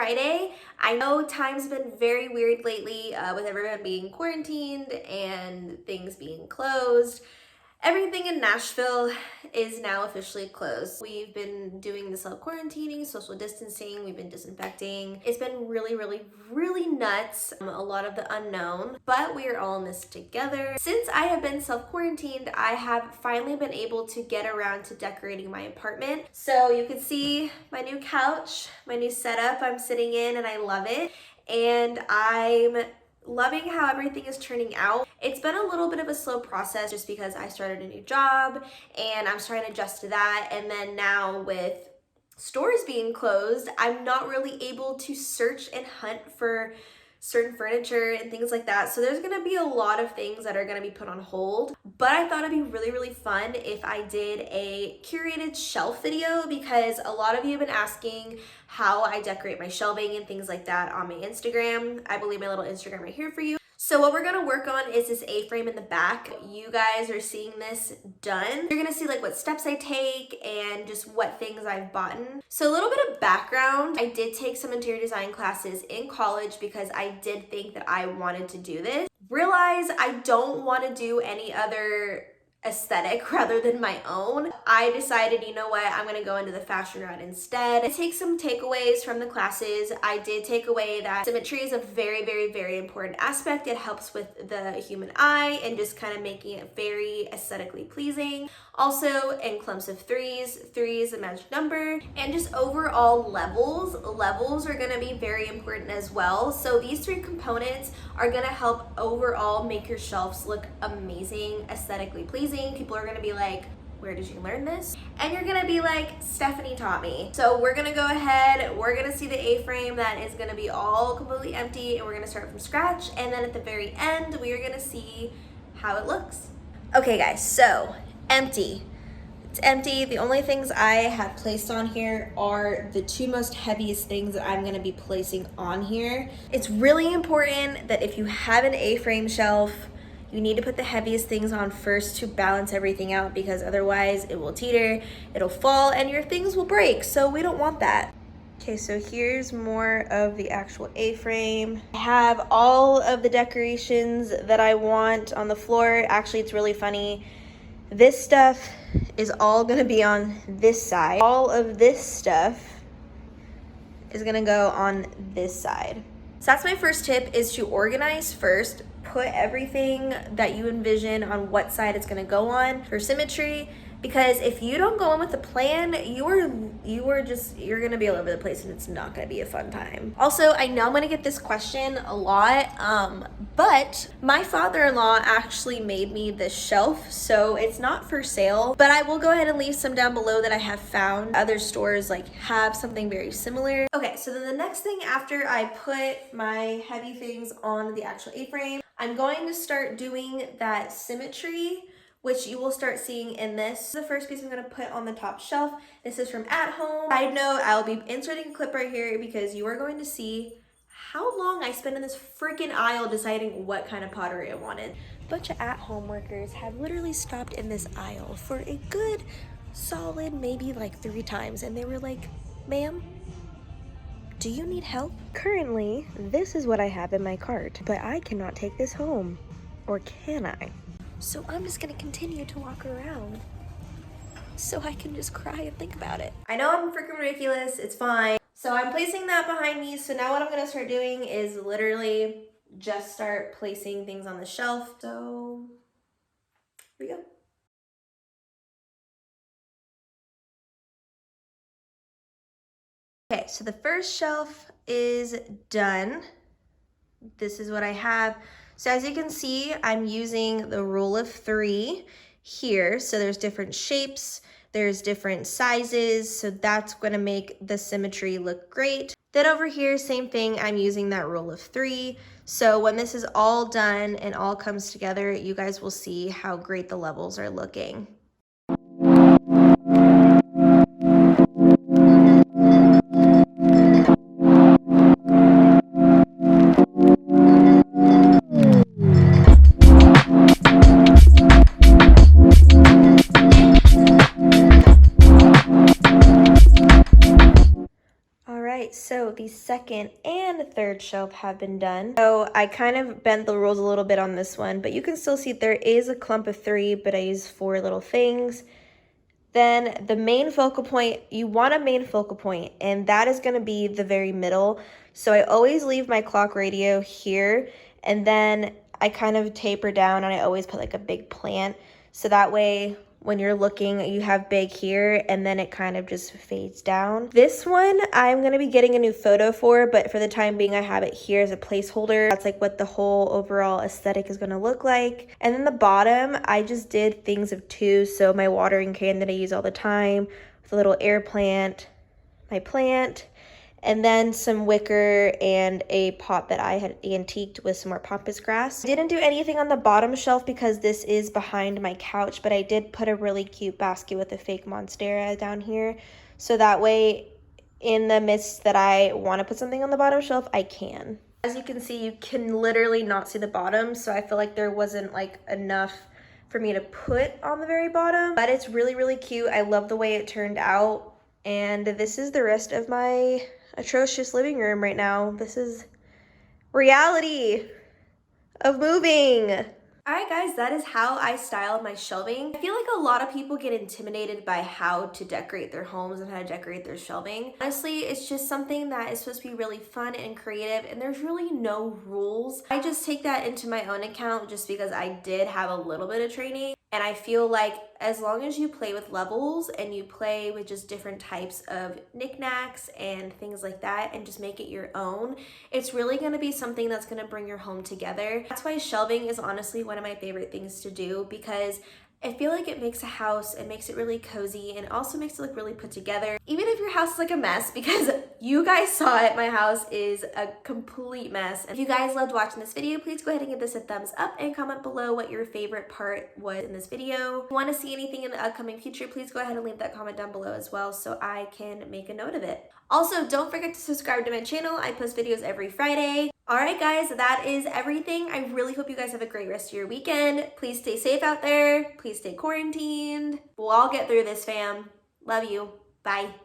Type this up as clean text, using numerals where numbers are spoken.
Friday. I know time's been very weird lately with everyone being quarantined and things being closed. Everything in Nashville is now officially closed. We've been doing the self-quarantining, social distancing, we've been disinfecting. It's been really nuts, a lot of the unknown, but we are all in this together. Since I have been self-quarantined, I have finally been able to get around to decorating my apartment. So you can see my new couch, my new setup I'm sitting in, and I love it. And I'm loving how everything is turning out. It's been a little bit of a slow process just because I started a new job and I'm trying to adjust to that. And then now with stores being closed, I'm not really able to search and hunt for certain furniture and things like that. So there's gonna be a lot of things that are gonna be put on hold. But I thought it'd be really fun if I did a curated shelf video, because a lot of you have been asking how I decorate my shelving and things like that on my Instagram. I will leave my little Instagram right here for you. So what we're gonna work on is this A-frame in the back. You guys are seeing this done. You're gonna see like what steps I take and just what things I've bought. So a little bit of background. I did take some interior design classes in college because I did think that I wanted to do this. Realize I don't want to do any other aesthetic rather than my own. I decided, you know what, I'm gonna go into the fashion route instead. I take some takeaways from the classes. I did take away that symmetry is a very important aspect. It helps with the human eye and just kind of making it very aesthetically pleasing. Also in clumps of threes, three is a magic number, and just overall levels. Levels are gonna be very important as well. So these three components are gonna help overall make your shelves look amazing, aesthetically pleasing. People are gonna be like, where did you learn this? And you're gonna be like, Stephanie taught me. So we're gonna go ahead, we're gonna see the A-frame that is gonna be all completely empty, and we're gonna start from scratch. And then at the very end, we are gonna see how it looks. Okay guys, so empty. It's empty. The only things I have placed on here are the two most heaviest things that I'm gonna be placing on here. It's really important that if you have an A-frame shelf, you need to put the heaviest things on first to balance everything out, because otherwise it will teeter, it'll fall, and your things will break. So we don't want that. Okay, so here's more of the actual A-frame. I have all of the decorations that I want on the floor. Actually, it's really funny. This stuff is all gonna be on this side. All of this stuff is gonna go on this side. So that's my first tip, is to organize first. Put everything that you envision on what side it's gonna go on for symmetry, because if you don't go in with a plan, you're gonna be all over the place and it's not gonna be a fun time. Also, I know I'm gonna get this question a lot, but my father-in-law actually made me this shelf, so it's not for sale, but I will go ahead and leave some down below that I have found. Other stores like have something very similar. Okay, so then the next thing after I put my heavy things on the actual A-frame, I'm going to start doing that symmetry, which you will start seeing in this. The first piece I'm gonna put on the top shelf. This is from AtHome. Side note, I'll be inserting a clip right here because you are going to see how long I spent in this freaking aisle deciding what kind of pottery I wanted. A bunch of AtHome workers have literally stopped in this aisle for a good solid maybe like 3 times, and they were like, ma'am, do you need help? Currently, this is what I have in my cart, but I cannot take this home. Or can I? So I'm just gonna continue to walk around so I can just cry and think about it. I know I'm freaking ridiculous, it's fine. So I'm placing that behind me. So now what I'm gonna start doing is literally just start placing things on the shelf. So here we go. Okay, so the first shelf is done. This is what I have. So as you can see, I'm using the rule of 3 here. So there's different shapes, there's different sizes. So that's gonna make the symmetry look great. Then over here, same thing, I'm using that rule of 3. So when this is all done and all comes together, you guys will see how great the levels are looking. So the the second and third shelf have been done. So I kind of bent the rules a little bit on this one, but you can still see there is a clump of 3, but I used 4 little things. Then the main focal point, you want a main focal point, and that is going to be the very middle. So I always leave my clock radio here, and then I kind of taper down, and I always put like a big plant. So that way, when you're looking, you have big here, and then it kind of just fades down. This one, I'm going to be getting a new photo for, but for the time being, I have it here as a placeholder. That's like what the whole overall aesthetic is going to look like. And then the bottom, I just did things of 2. So my watering can that I use all the time, with a little air plant, my plant, and then some wicker and a pot that I had antiqued with some more pampas grass. I didn't do anything on the bottom shelf because this is behind my couch, but I did put a really cute basket with a fake monstera down here. So that way, in the midst that I want to put something on the bottom shelf, I can. As you can see, you can literally not see the bottom, so I feel like there wasn't like enough for me to put on the very bottom. But it's really, really cute. I love the way it turned out. And this is the rest of my atrocious living room right now. This is reality of moving. All right, guys, that is how I styled my shelving. I feel like a lot of people get intimidated by how to decorate their homes and how to decorate their shelving. Honestly, it's just something that is supposed to be really fun and creative, and there's really no rules. I just take that into my own account just because I did have a little bit of training. And I feel like as long as you play with levels and you play with just different types of knickknacks and things like that and just make it your own, it's really going to be something that's going to bring your home together. That's why shelving is honestly one of my favorite things to do, because I feel like it makes a house, it makes it really cozy, and it also makes it look really put together. Even if your house is like a mess, because you guys saw it, my house is a complete mess. And if you guys loved watching this video, please go ahead and give this a thumbs up and comment below what your favorite part was in this video. If you want to see anything in the upcoming future, please go ahead and leave that comment down below as well so I can make a note of it. Also, don't forget to subscribe to my channel. I post videos every Friday. All right, guys, that is everything. I really hope you guys have a great rest of your weekend. Please stay safe out there. Please stay quarantined. We'll all get through this, fam. Love you. Bye.